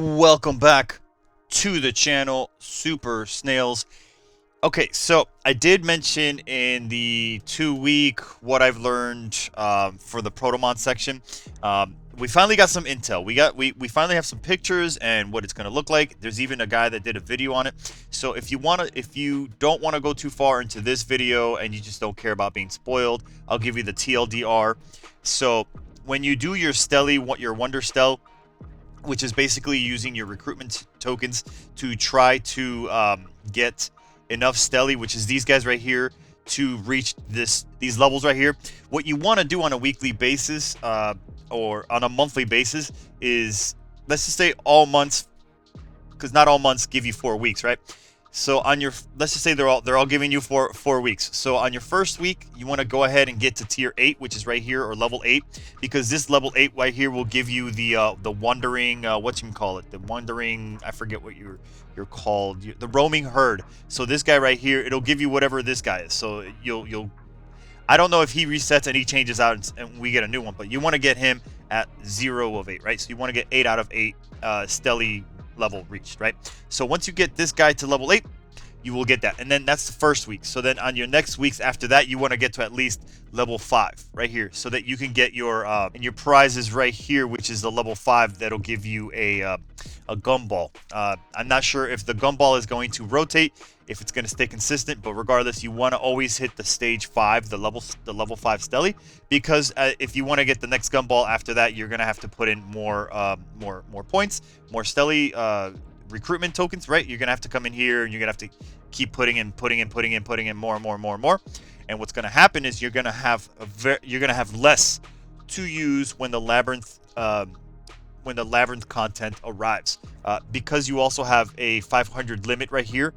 Welcome back to the channel, Super Snails. Okay, so I did mention in the 2 week what I've learned for the Protomon section. We finally got some intel. We finally have some pictures and what it's going to look like. There's even a guy that did a video on it. So if you don't want to go too far into this video and you just don't care about being spoiled, I'll give you the TLDR. So when you do your your Wonder Stel, which is basically using your recruitment tokens to try to get enough Stelly, which is these guys right here, to reach these levels right here. What you want to do on a weekly basis or on a monthly basis is, let's just say all months, because not all months give you 4 weeks, right? So on your, let's just say they're all giving you 4 weeks. So on your first week, you want to go ahead and get to tier 8, which is right here, or level 8, because this level 8 right here will give you the wandering what you call it, the wandering, I forget what you're called, the roaming herd. So this guy right here, it'll give you whatever this guy is. So you'll I don't know if he resets and he changes out and we get a new one, but you want to get him at 0 of 8, right? So you want to get 8 out of 8 Stelly level reached, right? So once you get this guy to level 8, you will get that, and then that's the first week. So then on your next weeks after that, you want to get to at least level 5 right here, so that you can get your and your prizes right here, which is the level 5 that'll give you a gumball. I'm not sure if the gumball is going to rotate, if it's going to stay consistent, but regardless, you want to always hit the stage 5, the level 5 Stelly, because if you want to get the next gumball after that, you're going to have to put in more points, more Stelly recruitment tokens, right? You're gonna have to come in here and you're gonna have to keep putting in more and more. And what's gonna happen is you're gonna have less to use when the labyrinth content arrives, because you also have a 500 limit right here.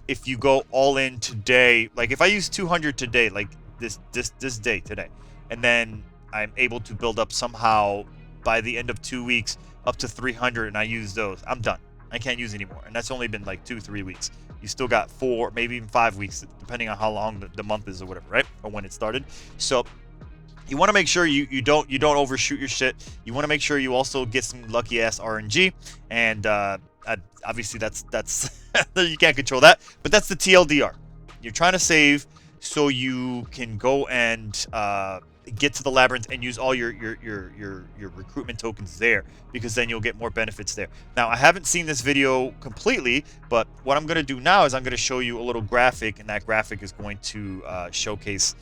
If you go all in today, like if I use 200 today, like this day today, and then I'm able to build up somehow by the end of 2 weeks up to 300, and I use those, I'm done. I can't use anymore, and that's only been like 2-3 weeks. You still got 4, maybe even 5 weeks, depending on how long the month is or whatever, right? Or when it started. So you want to make sure you don't overshoot your shit. You want to make sure you also get some lucky ass RNG, and obviously that's you can't control that, but that's the TLDR. You're trying to save so you can go and get to the labyrinth and use all your recruitment tokens there, because then you'll get more benefits there. Now, I haven't seen this video completely, but what I'm going to do now is I'm going to show you a little graphic, and that graphic is going to showcase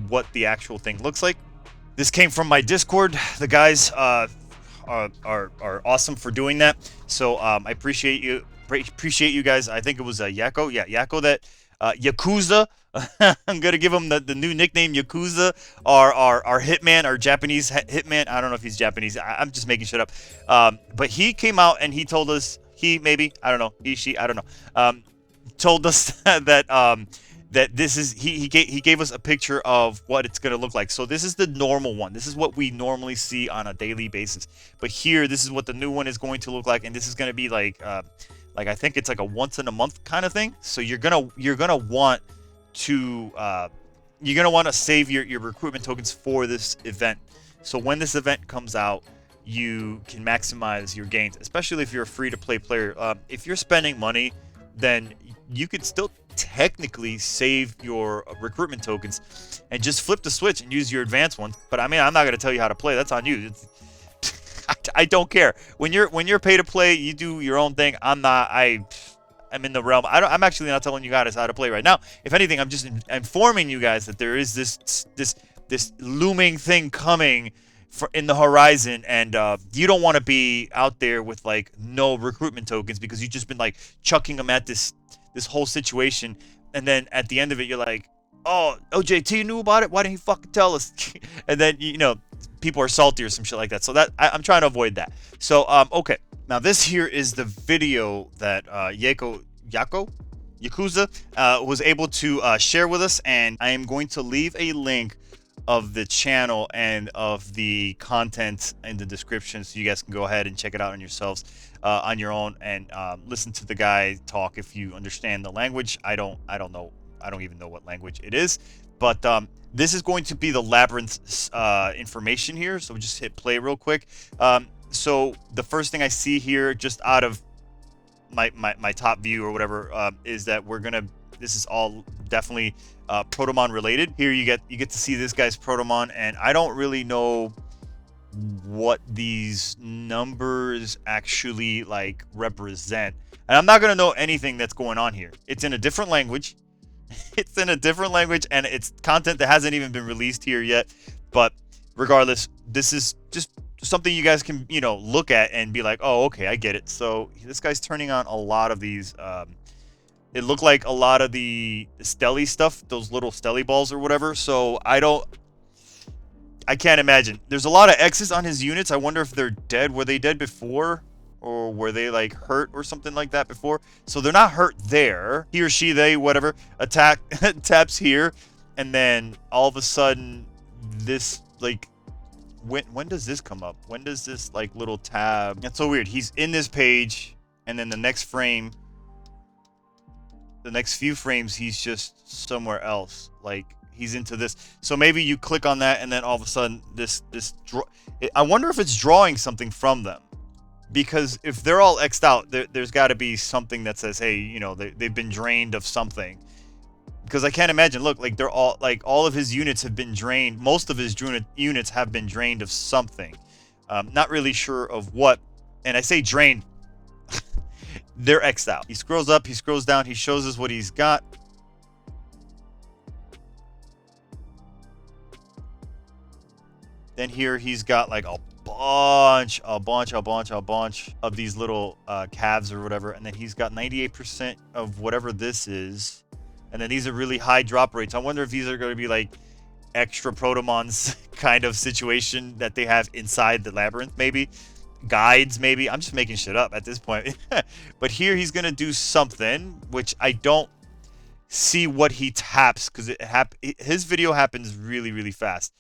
what the actual thing looks like. This came from my Discord. The guys are awesome for doing that, so I appreciate you guys. I think it was Yakko, yeah, Yakko, that Yakuza. I'm gonna give him the new nickname Yakuza, our hitman, our Japanese hitman. I don't know if he's Japanese. I'm just making shit up. But he came out and he told us, I don't know, she, I don't know, told us that this is, he gave us a picture of what it's gonna look like. So this is the normal one. This is what we normally see on a daily basis. But here, this is what the new one is going to look like, and this is gonna be like I think it's like a once in a month kind of thing. So you're gonna want to save your recruitment tokens for this event. So when this event comes out, you can maximize your gains, especially if you're a free-to-play player. If you're spending money, then you could still technically save your recruitment tokens and just flip the switch and use your advanced ones. But I mean, I'm not going to tell you how to play. That's on you. I don't care. When you're pay to play, you do your own thing. I'm in the realm. I'm actually not telling you guys how to play right now. If anything, I'm just informing you guys that there is this looming thing coming in the horizon, and you don't want to be out there with like no recruitment tokens, because you've just been like chucking them at this whole situation, and then at the end of it, you're like, oh, OJT knew about it. Why didn't he fucking tell us? And then people are salty or some shit like that. So that I'm trying to avoid that. So okay. Now this here is the video that Yakuza was able to share with us, and I am going to leave a link of the channel and of the content in the description, so you guys can go ahead and check it out on yourselves, on your own, and listen to the guy talk if you understand the language. I don't know. I don't even know what language it is, but this is going to be the Labyrinth information here. So just hit play real quick. So the first thing I see here, just out of my top view or whatever, is that this is all definitely Protomon related. Here you get to see this guy's Protomon, and I don't really know what these numbers actually like represent, and I'm not gonna know anything that's going on here. It's in a different language. It's in a different language, and it's content that hasn't even been released here yet. But regardless, this is just something you guys can, look at and be like, oh, okay, I get it. So this guy's turning on a lot of these. It looked like a lot of the Stelly stuff, those little Stelly balls or whatever. So I can't imagine. There's a lot of X's on his units. I wonder if they're dead. Were they dead before? Or were they like hurt or something like that before? So they're not hurt there. He or she, they, whatever, attack, taps here. And then all of a sudden, this, like, when does this come up? When does this, like, little tab? That's so weird. He's in this page, and then the next frame, the next few frames, he's just somewhere else. Like, he's into this. So maybe you click on that, and then all of a sudden, I wonder if it's drawing something from them. Because if they're all X'd out, there's got to be something that says, hey, they've been drained of something. Because I can't imagine, look, like, they're all of his units have been drained. Most of his units have been drained of something. Not really sure of what. And I say drained, they're X'd out. He scrolls up, he scrolls down, he shows us what he's got. Then here he's got like a bunch of these little calves or whatever, and then he's got 98% of whatever this is, and then these are really high drop rates. I wonder if these are going to be like extra Protomons kind of situation that they have inside the labyrinth, maybe guides, maybe. I'm just making shit up at this point. But here he's going to do something which I don't see what he taps, because his video happens really fast.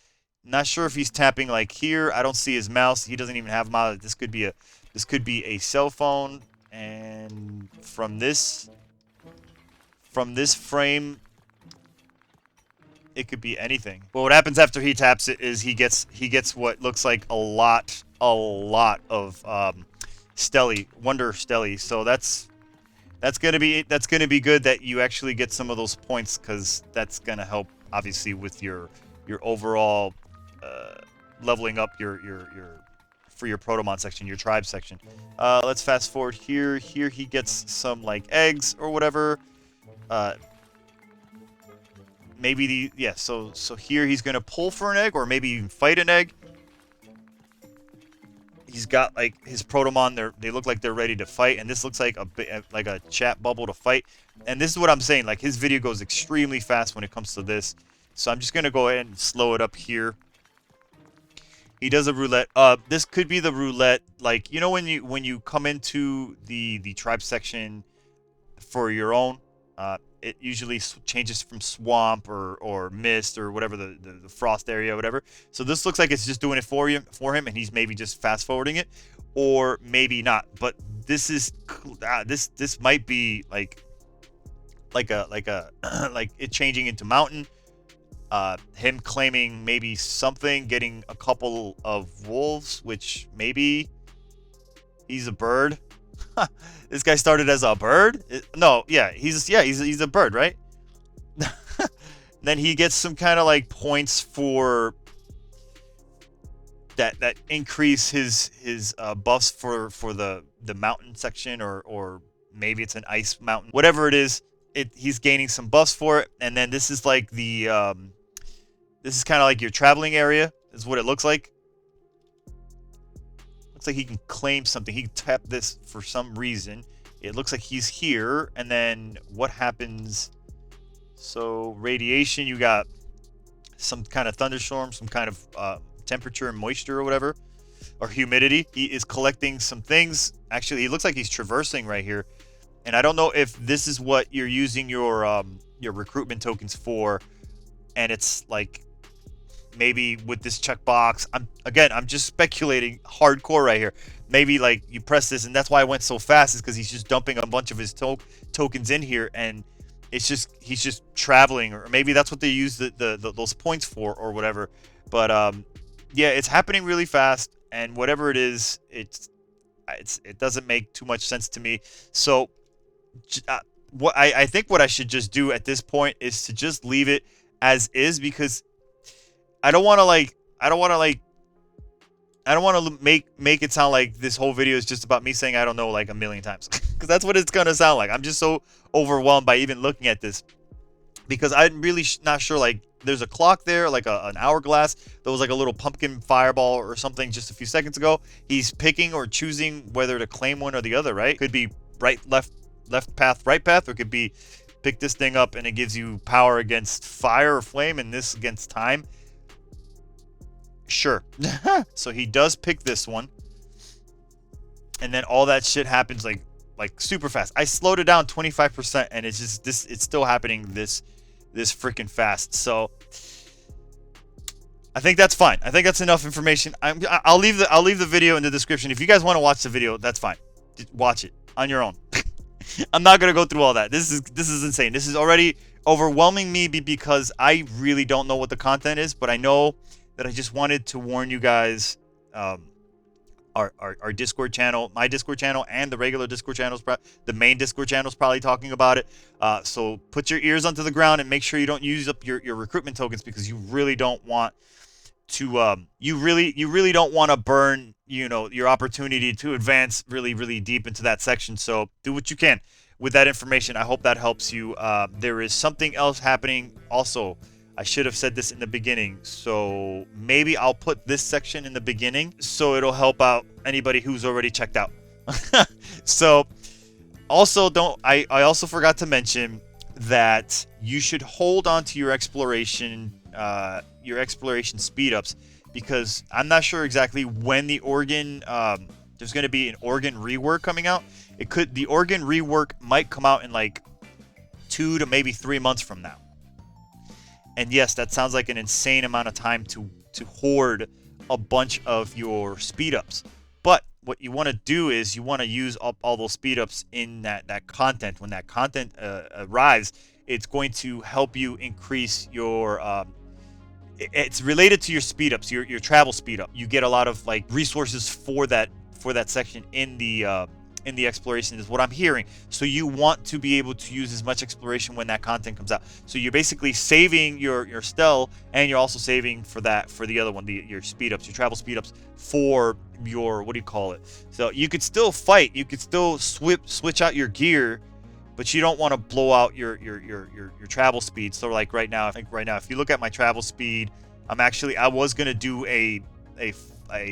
Not sure if he's tapping like here. I don't see his mouse. He doesn't even have a mouse. This could be a cell phone. And from this frame, it could be anything. But what happens after he taps it is he gets what looks like a lot of Stelly, Wonder Stelly. So that's gonna be good that you actually get some of those points, because that's gonna help obviously with your overall leveling up for your Protomon section, your tribe section. Let's fast forward here. Here he gets some like eggs or whatever. Maybe so here he's gonna pull for an egg, or maybe even fight an egg. He's got like his Protomon. They look like they're ready to fight, and this looks like a chat bubble to fight. And this is what I'm saying. Like, his video goes extremely fast when it comes to this. So I'm just gonna go ahead and slow it up here. He does a roulette. This could be the roulette. Like, when you come into the tribe section for your own, it usually changes from swamp or mist or whatever, the frost area, whatever. So this looks like it's just doing it for him, and he's maybe just fast forwarding it, or maybe not. But this is this might be like it changing into mountain. Him claiming maybe something, getting a couple of wolves, which maybe he's a bird. This guy started as a bird? He's a bird, right? Then he gets some kind of like points for that increase his buffs for the mountain section, or maybe it's an ice mountain. Whatever it is, he's gaining some buffs for it. And then this is like this is kind of like your traveling area, is what it looks like. Looks like he can claim something. He can tap this for some reason. It looks like he's here. And then what happens? So radiation, you got some kind of thunderstorm, some kind of temperature and moisture or whatever, or humidity. He is collecting some things. Actually, he looks like he's traversing right here. And I don't know if this is what you're using your recruitment tokens for. And it's like, maybe with this checkbox, I'm just speculating hardcore right here. Maybe like you press this, and that's why I went so fast, is because he's just dumping a bunch of his tokens in here, and he's just traveling, or maybe that's what they use those points for or whatever. But yeah, it's happening really fast. and whatever it is, it doesn't make too much sense to me. So what I think what I should just do at this point is to just leave it as is, because I don't want to like I don't want to like I don't want to make it sound like this whole video is just about me saying I don't know like a million times, because that's what it's gonna sound like. I'm just so overwhelmed by even looking at this, because I'm really not sure. Like, there's a clock there, like an hourglass. There was like a little pumpkin fireball or something just a few seconds ago. He's picking or choosing whether to claim one or the other, right? Could be right, left path, right path, or it could be pick this thing up and it gives you power against fire or flame, and this against time. Sure. So he does pick this one, and then all that shit happens like super fast. I slowed it down 25%, and it's just this. It's still happening this freaking fast. So I think that's fine. I think that's enough information. I'll leave the video in the description. If you guys want to watch the video, that's fine. Just watch it on your own. I'm not gonna go through all that. This is insane. This is already overwhelming me because I really don't know what the content is, but I know that I just wanted to warn you guys. Our Discord channel, my Discord channel, and the regular Discord channels, the main Discord channel is probably talking about it. So put your ears onto the ground and make sure you don't use up your recruitment tokens, because you really don't want to. You really don't want to burn, your opportunity to advance really deep into that section. So do what you can with that information. I hope that helps you. There is something else happening also. I should have said this in the beginning, so maybe I'll put this section in the beginning so it'll help out anybody who's already checked out. So also I also forgot to mention that you should hold on to your exploration speed ups, because I'm not sure exactly when the organ there's going to be an organ rework coming out. The organ rework might come out in like 2 to maybe 3 months from now. And yes, that sounds like an insane amount of time to hoard a bunch of your speed ups. But what you want to do is you want to use up all those speed ups in that content. When that content arrives, it's going to help you increase your. It's related to your speed ups, your travel speed up. You get a lot of like resources for that section in the exploration, is what I'm hearing. So you want to be able to use as much exploration when that content comes out. So you're basically saving your Stel, and you're also saving for the other one, your speed ups, your travel speed ups for your, what do you call it? So you could still fight, you could still switch out your gear, but you don't want to blow out your travel speed. So like right now, if you look at my travel speed, I was gonna do a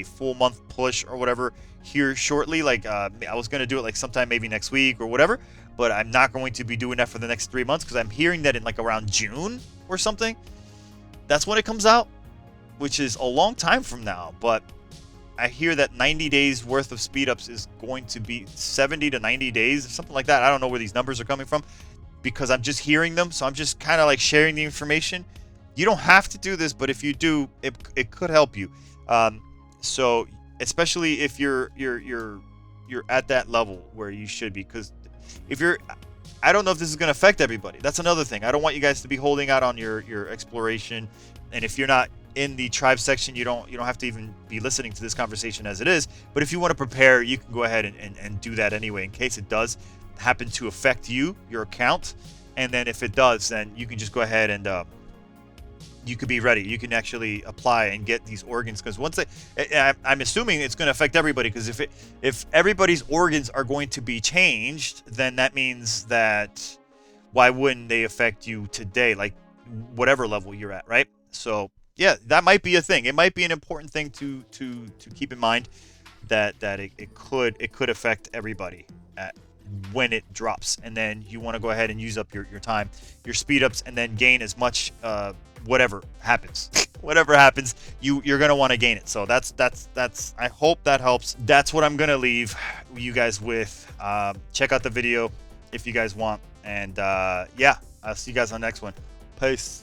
full month push or whatever here shortly. Like I was going to do it like sometime maybe next week or whatever, but I'm not going to be doing that for the next 3 months, because I'm hearing that in like around June or something, that's when it comes out, which is a long time from now. But I hear that 90 days worth of speed ups is going to be 70 to 90 days, something like that. I don't know where these numbers are coming from, because I'm just hearing them. So I'm just kind of like sharing the information. You don't have to do this, but if you do, it could help you. So especially if you're at that level where you should be, because I don't know if this is going to affect everybody. That's another thing. I don't want you guys to be holding out on your exploration. And if you're not in the tribe section, you don't have to even be listening to this conversation as it is. But if you want to prepare, you can go ahead and do that anyway, in case it does happen to affect your account. And then if it does, then you can just go ahead and you could be ready. You can actually apply and get these organs, because I'm assuming it's going to affect everybody, because if everybody's organs are going to be changed, then that means that why wouldn't they affect you today, like whatever level you're at, right? So yeah, that might be a thing. It might be an important thing to keep in mind, that it could affect everybody when it drops. And then you want to go ahead and use up your time, your speed ups, and then gain as much whatever happens. Whatever happens, you're gonna want to gain it. So that's I hope that helps. That's what I'm gonna leave you guys with. Check out the video if you guys want, and yeah, I'll see you guys on the next one. Peace.